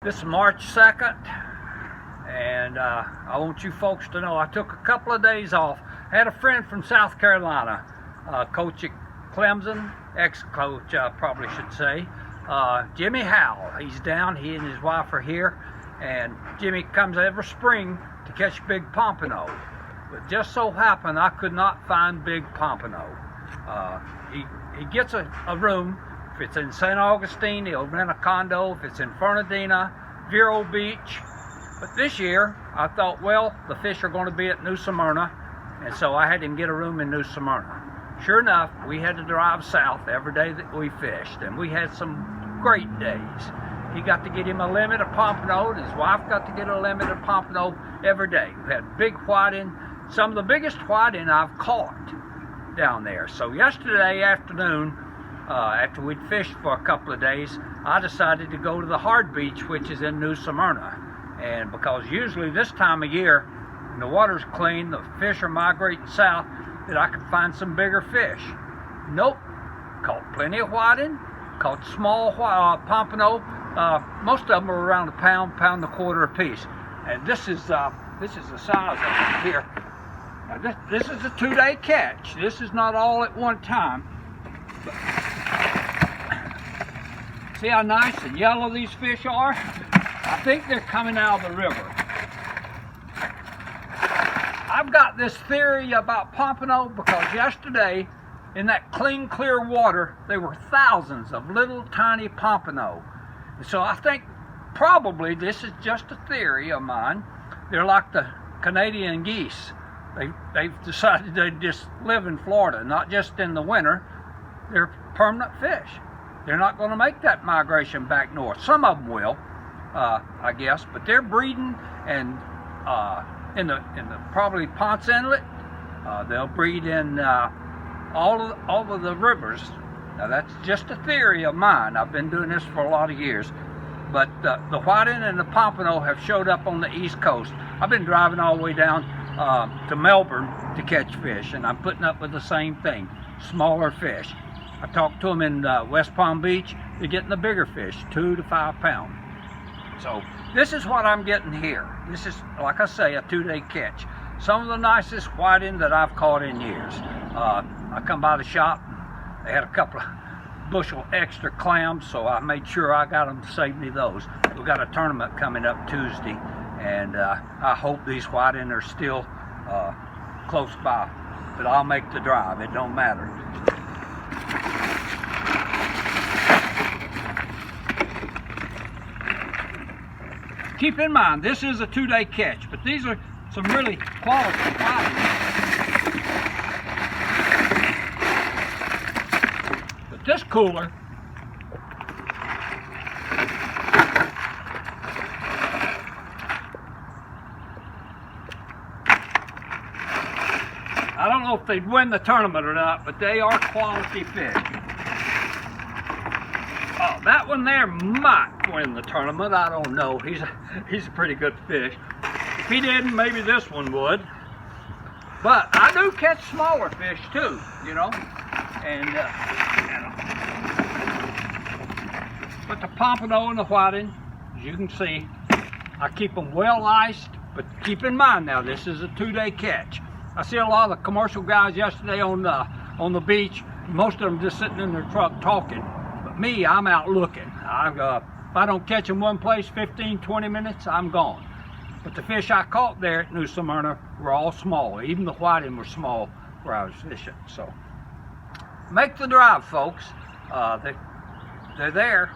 This is March 2nd, and I want you folks to know I took a couple of days off. I had a friend from South Carolina, coach at Clemson, ex-coach I probably should say, Jimmy Howell. He's down, he and his wife are here, and Jimmy comes every spring to catch big pompano. But just so happened I could not find big pompano. He gets a room. If it's in St. Augustine, he'll rent a condo. If it's in Fernandina, Vero Beach. But this year, I thought, well, the fish are going to be at New Smyrna, and so I had him get a room in New Smyrna. Sure enough, we had to drive south every day that we fished, and we had some great days. He got to get him a limit of pompano, and his wife got to get a limit of pompano every day. We had big whiting, some of the biggest whiting I've caught down there. So yesterday afternoon, after we'd fished for a couple of days, I decided to go to the hard beach, which is in New Smyrna. And because usually this time of year, when the water's clean, the fish are migrating south, that I could find some bigger fish. Nope. Caught plenty of whiting, caught small pompano. Most of them are around a pound, pound and a quarter a piece. And this is the size of it here. Now this is a 2-day catch. This is not all at one time. See how nice and yellow these fish are? I think they're coming out of the river. I've got this theory about pompano because yesterday in that clean, clear water, there were thousands of little tiny pompano. So I think probably this is just a theory of mine. They're like the Canadian geese. They've decided they just live in Florida, not just in the winter. They're permanent fish. They're not going to make that migration back north. Some of them will, I guess, but they're breeding, and in the probably Ponce Inlet, they'll breed in all of the rivers. Now that's just a theory of mine. I've been doing this for a lot of years, but the whiting and the pompano have showed up on the East Coast. I've been driving all the way down to Melbourne to catch fish, and I'm putting up with the same thing, smaller fish. I talked to them in West Palm Beach. They're getting the bigger fish, 2 to 5 pound. So this is what I'm getting here. This is, like I say, a 2-day catch. Some of the nicest whiting that I've caught in years. I come by the shop, they had a couple of bushel extra clams, so I made sure I got them to save me those. We've got a tournament coming up Tuesday, and I hope these whiting are still close by. But I'll make the drive, it don't matter. Keep in mind, this is a 2-day catch, but these are some really quality whiting. But this cooler, I don't know if they'd win the tournament or not, but they are quality fish. Oh, that one there might win the tournament. I don't know. He's a pretty good fish. If he didn't, maybe this one would. But I do catch smaller fish too, you know. And But the pompano and the whiting, as you can see, I keep them well iced. But keep in mind now, this is a 2-day catch. I see a lot of the commercial guys yesterday on the beach. Most of them just sitting in their truck talking. But me, I'm out looking. If I don't catch them one place 15, 20 minutes, I'm gone. But the fish I caught there at New Smyrna were all small. Even the whiting were small where I was fishing. So make the drive, folks. They're there.